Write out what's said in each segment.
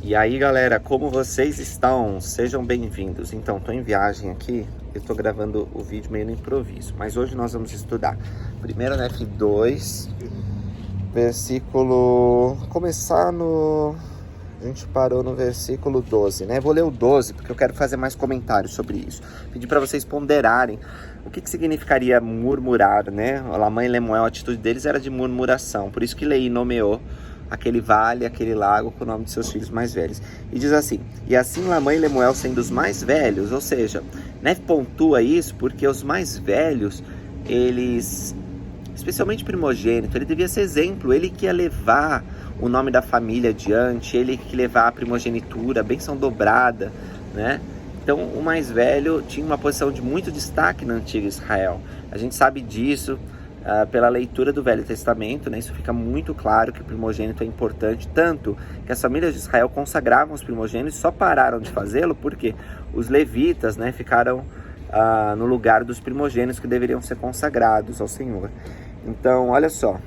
E aí, galera, como vocês estão? Sejam bem-vindos. Então, estou em viagem aqui, eu estou gravando o vídeo meio no improviso, mas hoje nós vamos estudar 1 Nef 2, versículo... A gente parou no versículo 12, né? Vou ler o 12 porque eu quero fazer mais comentários sobre isso. Pedir para vocês ponderarem o que significaria murmurar, né? Lamã e Lemuel, a atitude deles era de murmuração, por isso que Leí nomeou aquele vale, aquele lago com o nome de seus filhos mais velhos. E diz assim: e assim Lamã e Lemuel sendo os mais velhos, ou seja, Nef pontua isso porque os mais velhos, eles, especialmente primogênito, ele devia ser exemplo, ele que ia levar o nome da família adiante, ele que ia levar a primogenitura, a bênção dobrada, né? Então o mais velho tinha uma posição de muito destaque na antiga Israel. A gente sabe disso pela leitura do Velho Testamento, né? Isso fica muito claro que o primogênito é importante, tanto que as famílias de Israel consagravam os primogênitos e só pararam de fazê-lo porque os levitas, né, ficaram no lugar dos primogênitos que deveriam ser consagrados ao Senhor. Então, olha só.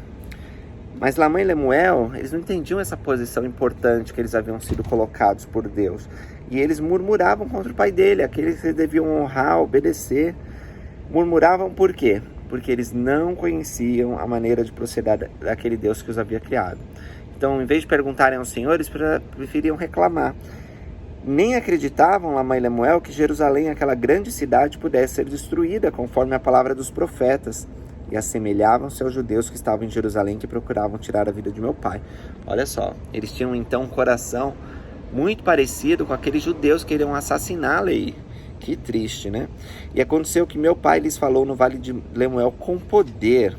Mas Lamã e Lemuel, eles não entendiam essa posição importante que eles haviam sido colocados por Deus. E eles murmuravam contra o pai dele, aqueles que deviam honrar, obedecer. Murmuravam por quê? Porque eles não conheciam a maneira de proceder daquele Deus que os havia criado. Então, em vez de perguntarem ao Senhor, eles preferiam reclamar. Nem acreditavam, Lamã e Lemuel, que Jerusalém, aquela grande cidade, pudesse ser destruída, conforme a palavra dos profetas. E assemelhavam-se aos judeus que estavam em Jerusalém, que procuravam tirar a vida de meu pai. Olha só, eles tinham então um coração muito parecido com aqueles judeus que queriam assassinar Leí. Que triste, né? E aconteceu que meu pai lhes falou no vale de Lemuel com poder,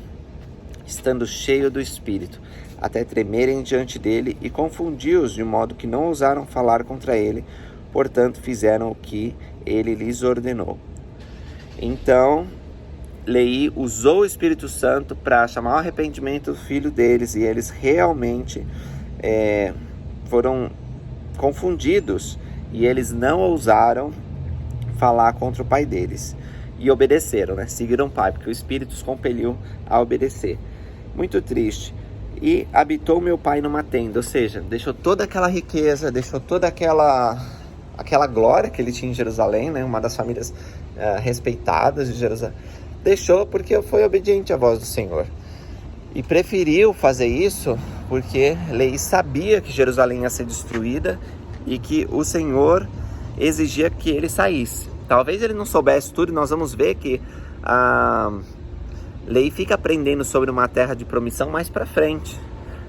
estando cheio do Espírito, até tremerem diante dele, e confundiu-os de modo que não ousaram falar contra ele, portanto fizeram o que ele lhes ordenou. Então Leí usou o Espírito Santo para chamar ao arrependimento do filho deles, e eles realmente foram confundidos, e eles não ousaram falar contra o pai deles, e obedeceram, né? Seguiram o pai, porque o Espírito os compeliu a obedecer. Muito triste. E habitou meu pai numa tenda, ou seja, deixou toda aquela riqueza, deixou toda aquela glória que ele tinha em Jerusalém, né? Uma das famílias respeitadas de Jerusalém. Deixou porque foi obediente à voz do Senhor. E preferiu fazer isso porque Leí sabia que Jerusalém ia ser destruída e que o Senhor exigia que ele saísse. Talvez ele não soubesse tudo, e nós vamos ver que Leí fica aprendendo sobre uma terra de promissão mais para frente,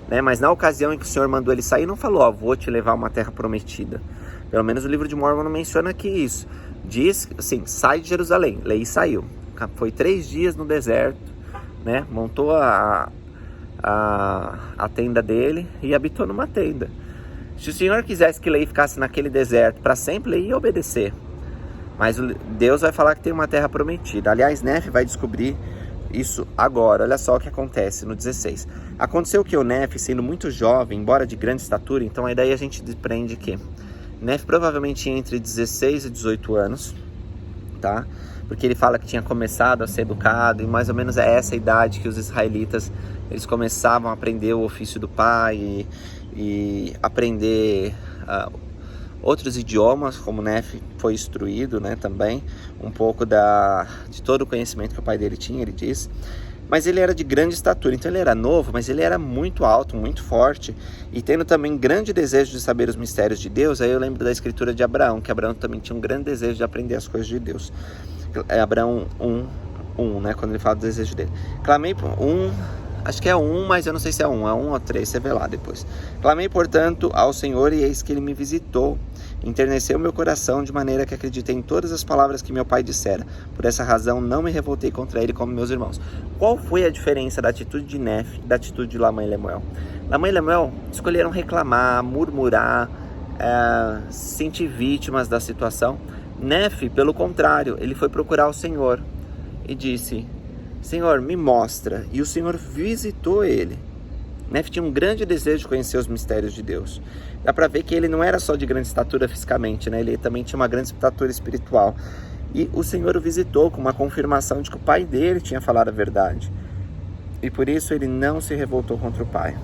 né? Mas na ocasião em que o Senhor mandou ele sair, não falou: vou te levar a uma terra prometida. Pelo menos o livro de Mórmon não menciona aqui isso. Diz assim: sai de Jerusalém. Leí saiu. Foi 3 dias no deserto, né? Montou a tenda dele e habitou numa tenda. Se o Senhor quisesse que Leí ficasse naquele deserto para sempre, Leí ia obedecer. Mas Deus vai falar que tem uma terra prometida. Aliás, Nef vai descobrir isso agora. Olha só o que acontece no 16. Aconteceu que o Nef, sendo muito jovem, embora de grande estatura, então aí daí a gente desprende que Nef provavelmente tinha entre 16 e 18 anos, tá? Porque ele fala que tinha começado a ser educado, e mais ou menos é essa idade que os israelitas, eles começavam a aprender o ofício do pai e aprender outros idiomas, como Nef foi instruído, né, também, um pouco de todo o conhecimento que o pai dele tinha, ele diz. Mas ele era de grande estatura, então ele era novo, mas ele era muito alto, muito forte, e tendo também grande desejo de saber os mistérios de Deus. Aí eu lembro da escritura de Abraão, que Abraão também tinha um grande desejo de aprender as coisas de Deus. Abraão 1, né, quando ele fala do desejo dele. Clamei por acho que é 1, mas eu não sei se é 1 ou 3, você vê lá depois. Clamei, portanto, ao Senhor, e eis que ele me visitou. Enterneceu meu coração, de maneira que acreditei em todas as palavras que meu pai dissera. Por essa razão, não me revoltei contra ele como meus irmãos. Qual foi a diferença da atitude de Nef e da atitude de Lamã e Lemuel? Lamã e Lemuel escolheram reclamar, murmurar, se sentir vítimas da situação. Nef, pelo contrário, ele foi procurar o Senhor e disse: Senhor, me mostra. E o Senhor visitou ele. Nef tinha um grande desejo de conhecer os mistérios de Deus. Dá para ver que ele não era só de grande estatura fisicamente, né? Ele também tinha uma grande estatura espiritual. E o Senhor o visitou com uma confirmação de que o pai dele tinha falado a verdade. E por isso ele não se revoltou contra o pai.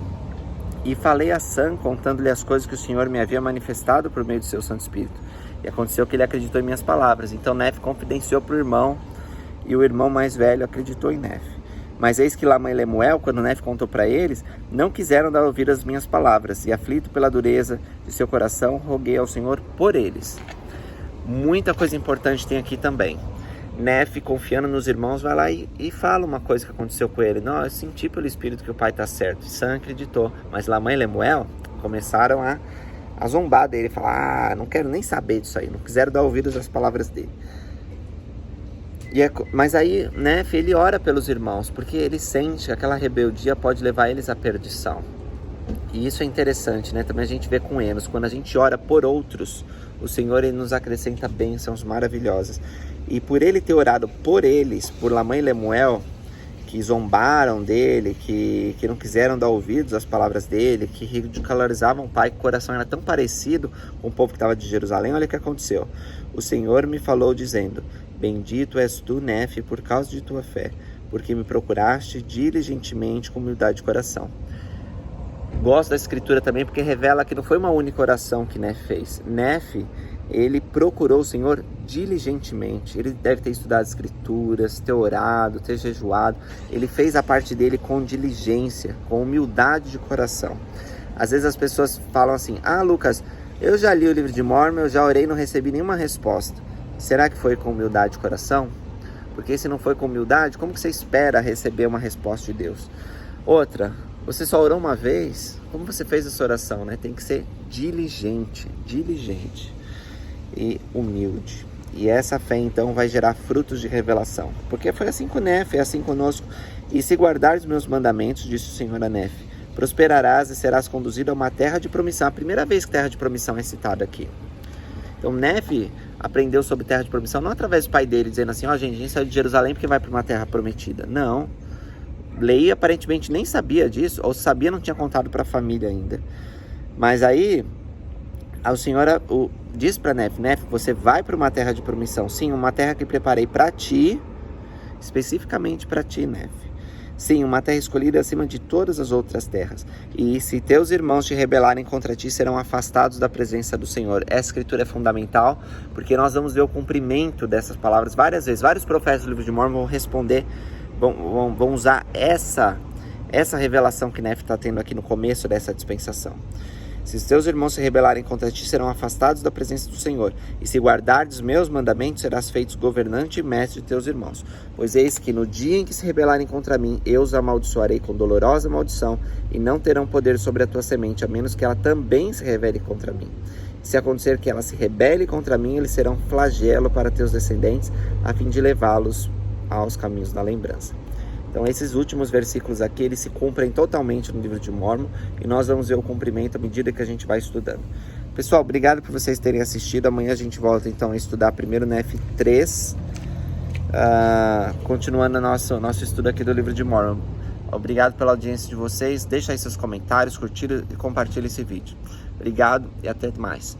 E falei a Sam, contando-lhe as coisas que o Senhor me havia manifestado por meio do seu Santo Espírito. E aconteceu que ele acreditou em minhas palavras. Então Nefe confidenciou para o irmão, e o irmão mais velho acreditou em Nefe. Mas eis que Lamã e Lemuel, quando Nefe contou para eles, não quiseram dar ouvir às minhas palavras. E aflito pela dureza de seu coração, roguei ao Senhor por eles. Muita coisa importante tem aqui também. Nefe, confiando nos irmãos, vai lá e fala uma coisa que aconteceu com ele. Não, eu senti pelo Espírito que o pai está certo. Sam acreditou. Mas Lamã e Lemuel começaram a zombar dele. Falar, não quero nem saber disso aí. Não quiseram dar ouvidos às palavras dele. Mas aí, Nefe, ele ora pelos irmãos, porque ele sente que aquela rebeldia pode levar eles à perdição. E isso é interessante, né? Também a gente vê com Enos, quando a gente ora por outros, o Senhor ele nos acrescenta bênçãos maravilhosas. E por ele ter orado por eles, por Lamã e Lemuel, que zombaram dele, que não quiseram dar ouvidos às palavras dele, que ridicularizavam o pai, que o coração era tão parecido com o povo que estava de Jerusalém, olha o que aconteceu. O Senhor me falou dizendo, bendito és tu, Nefe, por causa de tua fé, porque me procuraste diligentemente com humildade de coração. Gosto da escritura também porque revela que não foi uma única oração que Nefe fez. Nefe, ele procurou o Senhor diligentemente. Ele deve ter estudado as escrituras, ter orado, ter jejuado. Ele fez a parte dele com diligência, com humildade de coração. Às vezes as pessoas falam assim, Lucas, eu já li o livro de Mórmon, eu já orei e não recebi nenhuma resposta. Será que foi com humildade de coração? Porque se não foi com humildade, como que você espera receber uma resposta de Deus? Outra, você só orou uma vez? Como você fez essa oração, né? Tem que ser diligente e humilde. E essa fé, então, vai gerar frutos de revelação. Porque foi assim com Nefe, é assim conosco. E se guardares meus mandamentos, disse o Senhor a Nefe, prosperarás e serás conduzido a uma terra de promissão. A primeira vez que terra de promissão é citada aqui. Então, Nefe aprendeu sobre terra de promissão, não através do pai dele, dizendo assim, gente, a gente saiu de Jerusalém porque vai para uma terra prometida. Não. Leia aparentemente nem sabia disso, ou sabia, não tinha contado para a família ainda. Mas aí, o Senhor diz para Nefe, você vai para uma terra de promissão. Sim, uma terra que preparei para ti, especificamente para ti, Nefe. Sim, uma terra escolhida acima de todas as outras terras. E se teus irmãos te rebelarem contra ti, serão afastados da presença do Senhor. Essa escritura é fundamental, porque nós vamos ver o cumprimento dessas palavras várias vezes. Vários profetas do livro de Mórmon vão responder, vão usar essa revelação que Nefe está tendo aqui no começo dessa dispensação. Se os teus irmãos se rebelarem contra ti, serão afastados da presença do Senhor. E se guardares os meus mandamentos, serás feito governante e mestre de teus irmãos. Pois eis que no dia em que se rebelarem contra mim, eu os amaldiçoarei com dolorosa maldição, e não terão poder sobre a tua semente, a menos que ela também se rebele contra mim. Se acontecer que ela se rebele contra mim, eles serão flagelo para teus descendentes, a fim de levá-los aos caminhos da lembrança. Então esses últimos versículos aqui, eles se cumprem totalmente no livro de Mórmon, e nós vamos ver o cumprimento à medida que a gente vai estudando. Pessoal, obrigado por vocês terem assistido. Amanhã a gente volta então a estudar primeiro Nefe 3, continuando nosso estudo aqui do livro de Mórmon. Obrigado pela audiência de vocês, deixa aí seus comentários, curtir e compartilha esse vídeo. Obrigado e até mais.